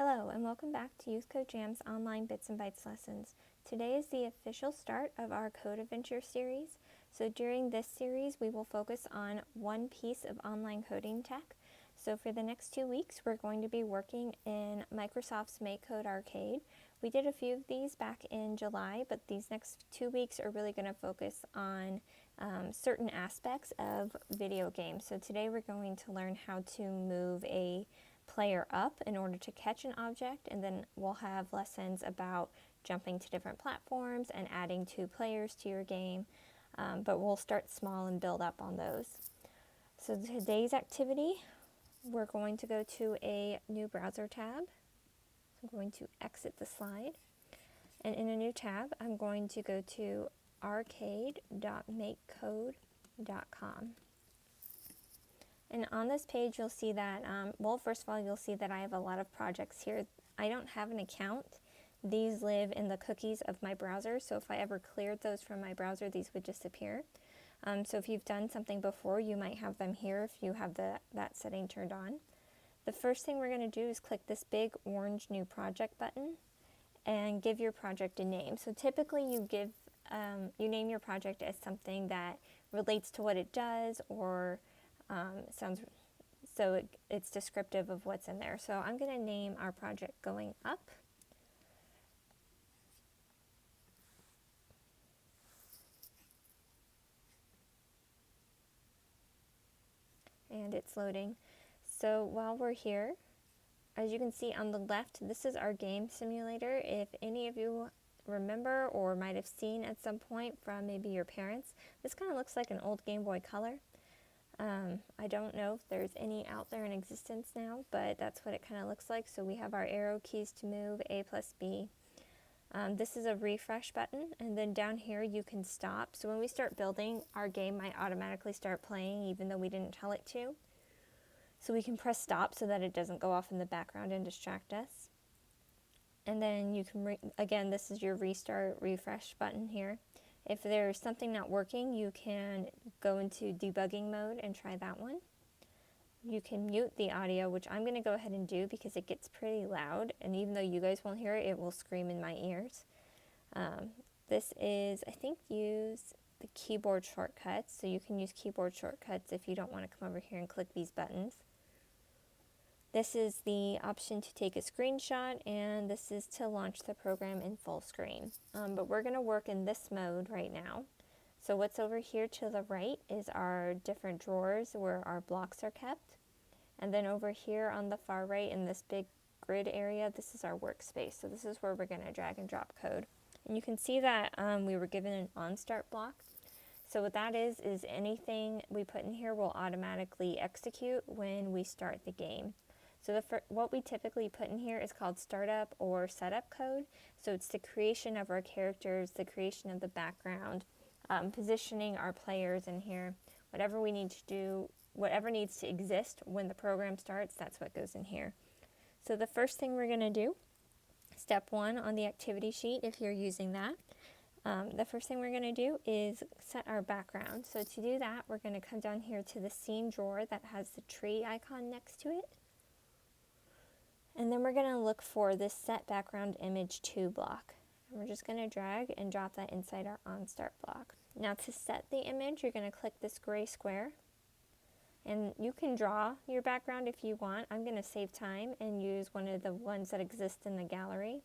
Hello and welcome back to MakeCode Jam's online Bits and Bytes lessons. Today is the official start of our Code Adventure series. So during this series we will focus on one piece of online coding tech. So for the next 2 weeks we're going to be working in Microsoft's MakeCode Arcade. We did a few of these back in July, but these next 2 weeks are really going to focus on certain aspects of video games. So today we're going to learn how to move a player up in order to catch an object, and then we'll have lessons about jumping to different platforms and adding 2 players to your game, but we'll start small and build up on those. So today's activity, we're going to go to a new browser tab. I'm going to exit the slide, and in a new tab I'm going to go to arcade.makecode.com. And on this page you'll see that, first of all you'll see that I have a lot of projects here. I don't have an account. These live in the cookies of my browser, so if I ever cleared those from my browser, these would disappear. So if you've done something before, you might have them here if you have that setting turned on. The first thing we're going to do is click this big orange new project button and give your project a name. So typically you name your project as something that relates to what it does, or it's descriptive of what's in there. So I'm going to name our project Going Up. And it's loading. So while we're here, as you can see on the left, this is our game simulator. If any of you remember or might have seen at some point from maybe your parents, this kind of looks like an old Game Boy Color. I don't know if there's any out there in existence now, but that's what it kind of looks like. So we have our arrow keys to move, A plus B. This is a refresh button, and then down here you can stop. So when we start building, our game might automatically start playing even though we didn't tell it to. So we can press stop so that it doesn't go off in the background and distract us. And then you can, again, this is your restart refresh button here. If there's something not working, you can go into debugging mode and try that one. You can mute the audio, which I'm going to go ahead and do because it gets pretty loud, and even though you guys won't hear it, it will scream in my ears. This is, I think, use the keyboard shortcuts, so you can use keyboard shortcuts if you don't want to come over here and click these buttons. This is the option to take a screenshot, and this is to launch the program in full screen. But we're going to work in this mode right now. So what's over here to the right is our different drawers where our blocks are kept. And then over here on the far right in this big grid area, this is our workspace. So this is where we're going to drag and drop code. And you can see that we were given an on-start block. So what that is anything we put in here will automatically execute when we start the game. So what we typically put in here is called startup or setup code. So it's the creation of our characters, the creation of the background, positioning our players in here. Whatever we need to do, whatever needs to exist when the program starts, that's what goes in here. So the first thing we're going to do, step 1 on the activity sheet if you're using that, the first thing we're going to do is set our background. So to do that, we're going to come down here to the scene drawer that has the tree icon next to it. And then we're going to look for this set background image 2 block. And we're just going to drag and drop that inside our on start block. Now to set the image, you're going to click this gray square. And you can draw your background if you want. I'm going to save time and use one of the ones that exist in the gallery.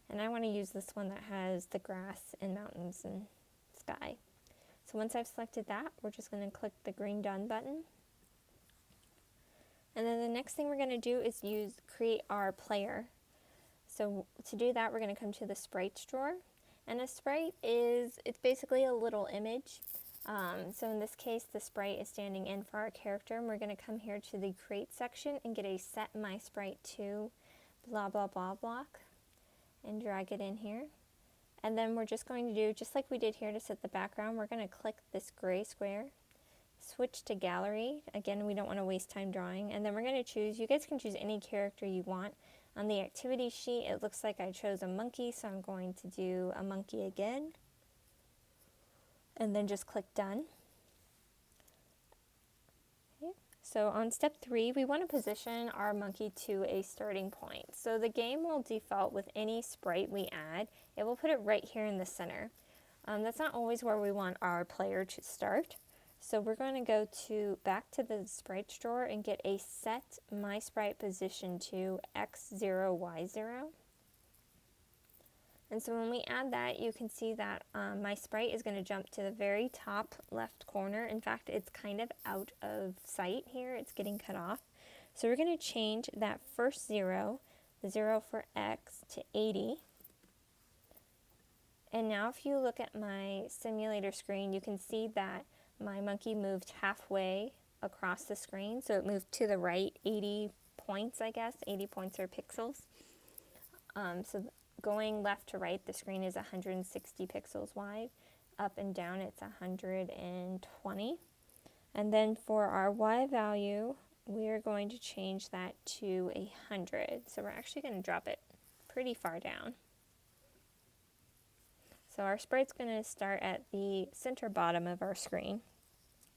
And I want to use this one that has the grass and mountains and sky. So once I've selected that, we're just going to click the green done button. And then the next thing we're going to do is create our player. So to do that, we're going to come to the sprites drawer. And a sprite it's basically a little image. So in this case, the sprite is standing in for our character. And we're going to come here to the create section and get a set my sprite to blah blah blah block and drag it in here. And then we're just going to do, just like we did here to set the background, we're going to click this gray square. Switch to gallery. Again, we don't want to waste time drawing. And then we're going to choose, you guys can choose any character you want. On the activity sheet, it looks like I chose a monkey, so I'm going to do a monkey again. And then just click done. Okay. So on step 3, we want to position our monkey to a starting point. So the game will default with any sprite we add. It will put it right here in the center. That's not always where we want our player to start. So we're going to go back to the sprites drawer and get a set my sprite position to x0, y0. And so when we add that, you can see that my sprite is going to jump to the very top left corner. In fact, it's kind of out of sight here. It's getting cut off. So we're going to change that first 0, the 0 for x, to 80. And now if you look at my simulator screen, you can see that my monkey moved halfway across the screen. So it moved to the right 80 points, I guess. 80 points are pixels. So going left to right, the screen is 160 pixels wide. Up and down, it's 120. And then for our y value, we're going to change that to 100. So we're actually going to drop it pretty far down. So our sprite's going to start at the center bottom of our screen.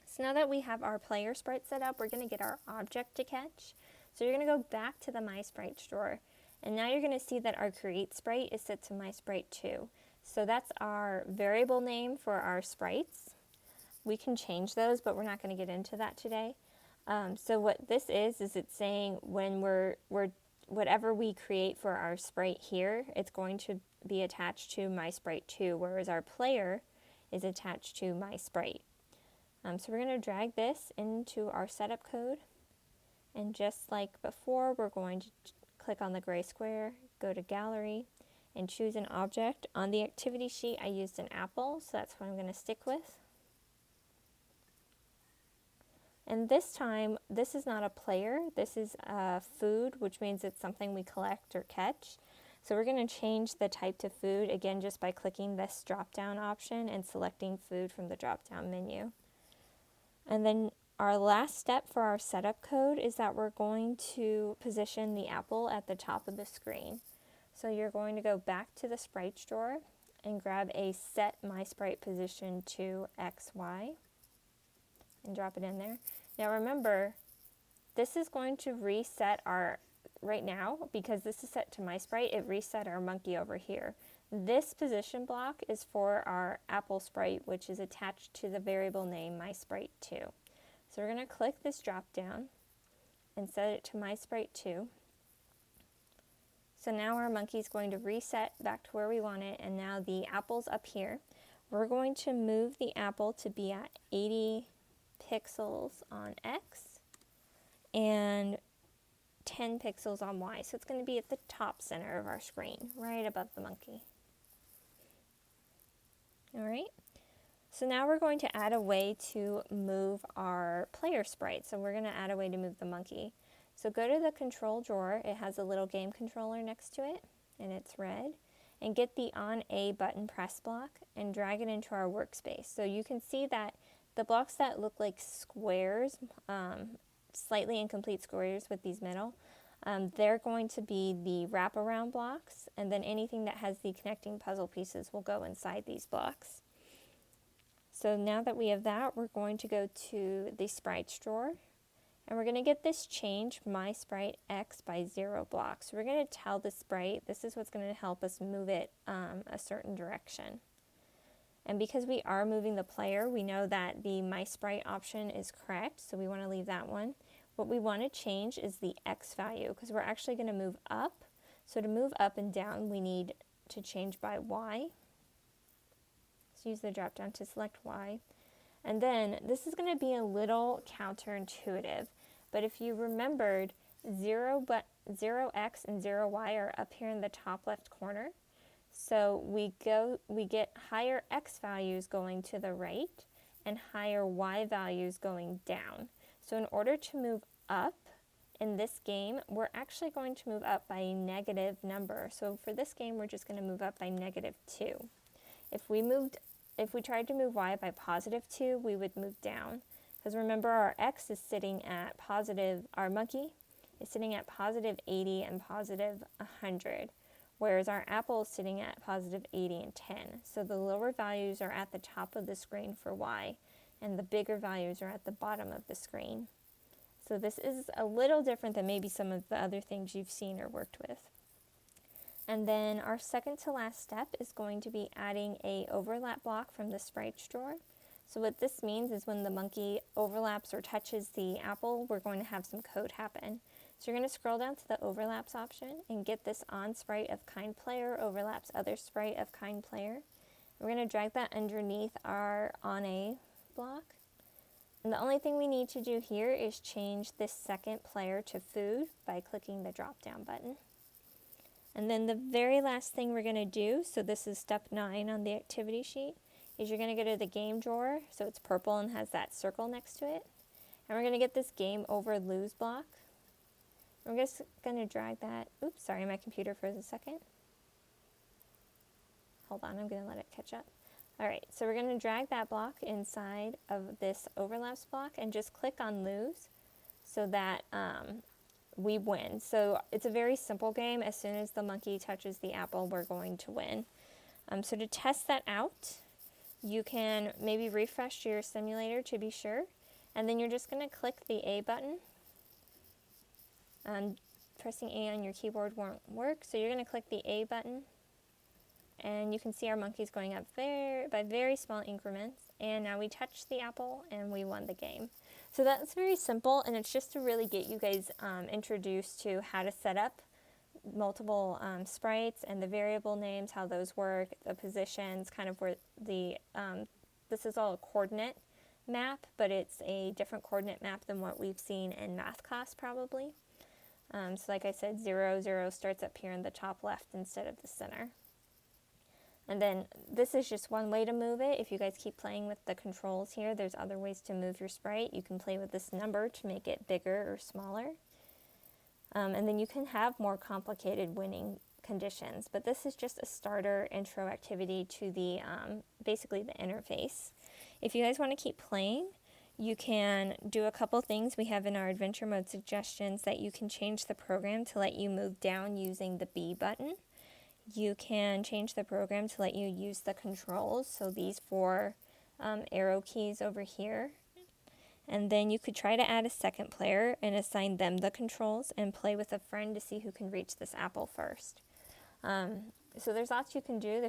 So now that we have our player sprite set up, we're going to get our object to catch. So you're going to go back to the My Sprites drawer. And now you're going to see that our create sprite is set to My Sprite 2. So that's our variable name for our sprites. We can change those, but we're not going to get into that today. So what this is it's saying when whatever we create for our sprite here, it's going to be attached to My Sprite 2, whereas our player is attached to My Sprite. So we're going to drag this into our setup code, and just like before, we're going to click on the gray square, go to Gallery, and choose an object. On the activity sheet, I used an apple, so that's what I'm going to stick with. And this time, this is not a player, this is food, which means it's something we collect or catch. So we're going to change the type to food, again, just by clicking this drop-down option and selecting food from the drop-down menu. And then our last step for our setup code is that we're going to position the apple at the top of the screen. So you're going to go back to the sprites drawer and grab a set my sprite position to x, y, and drop it in there. Now remember, this is going to reset our, right now, because this is set to my sprite, it reset our monkey over here. This position block is for our apple sprite, which is attached to the variable name My Sprite 2. So we're going to click this drop down and set it to My Sprite 2. So now our monkey is going to reset back to where we want it, and now the apple's up here. We're going to move the apple to be at 80 pixels on X and 10 pixels on Y. So it's going to be at the top center of our screen, right above the monkey. Alright, so now we're going to add a way to move our player sprite. So we're going to add a way to move the monkey. So go to the control drawer, it has a little game controller next to it, and it's red. And get the on A button press block and drag it into our workspace. So you can see that the blocks that look like squares, slightly incomplete squares with these middle, they're going to be the wraparound blocks, and then anything that has the connecting puzzle pieces will go inside these blocks. So now that we have that, we're going to go to the sprites drawer, and we're going to get this change my sprite x by 0 blocks. So we're going to tell the sprite this is what's going to help us move it a certain direction. And because we are moving the player, we know that the my sprite option is correct, so we want to leave that one. What we want to change is the x value, because we're actually going to move up. So to move up and down, we need to change by y. So use the drop down to select y. And then this is going to be a little counterintuitive, but if you remembered, 0x and 0y are up here in the top left corner. So we get higher x values going to the right and higher y values going down. So in order to move up in this game, we're actually going to move up by a negative number. So for this game, we're just going to move up by -2. If we tried to move y by +2, we would move down. Because remember, our x is sitting at our monkey is sitting at +80 and +100. Whereas our apple is sitting at +80 and 10. So the lower values are at the top of the screen for y, and the bigger values are at the bottom of the screen. So So this is a little different than maybe some of the other things you've seen or worked with. And then our second to last step is going to be adding a overlap block from the sprites drawer. So what this means is when the monkey overlaps or touches the apple, we're going to have some code happen. So you're going to scroll down to the overlaps option and get this on sprite of kind player overlaps other sprite of kind player. We're going to drag that underneath our on a block. And the only thing we need to do here is change this second player to food by clicking the drop down button. And then the very last thing we're going to do, so this is step 9 on the activity sheet, is you're going to go to the game drawer, so it's purple and has that circle next to it. And we're going to get this game over lose block. We're just going to drag that, oops, sorry, my computer froze a second. Hold on, I'm going to let it catch up. Alright, so we're going to drag that block inside of this overlaps block and just click on lose so that we win. So it's a very simple game. As soon as the monkey touches the apple, we're going to win. So to test that out, you can maybe refresh your simulator to be sure, and then you're just going to click the A button. Pressing A on your keyboard won't work, so you're going to click the A button, and you can see our monkey's going up by very small increments, and now we touched the apple and we won the game. So that's very simple, and it's just to really get you guys introduced to how to set up multiple sprites and the variable names, how those work, the positions, kind of where the, this is all a coordinate map, but it's a different coordinate map than what we've seen in math class probably. So like I said, 0, 0 starts up here in the top left instead of the center. And then this is just one way to move it. If you guys keep playing with the controls here, there's other ways to move your sprite. You can play with this number to make it bigger or smaller. And then you can have more complicated winning conditions. But this is just a starter intro activity to the basically the interface. If you guys want to keep playing, you can do a couple things we have in our adventure mode suggestions that you can change the program to let you move down using the B button. You can change the program to let you use the controls, so these 4 arrow keys over here. And then you could try to add a second player and assign them the controls and play with a friend to see who can reach this apple first. So there's lots you can do.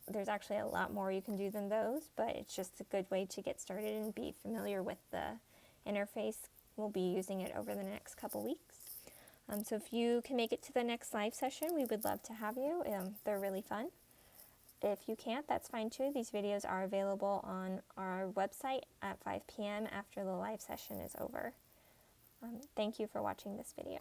There's actually a lot more you can do than those, but it's just a good way to get started and be familiar with the interface. We'll be using it over the next couple weeks. So if you can make it to the next live session, we would love to have you. They're really fun. If you can't, that's fine too. These videos are available on our website at 5 p.m. after the live session is over. Thank you for watching this video.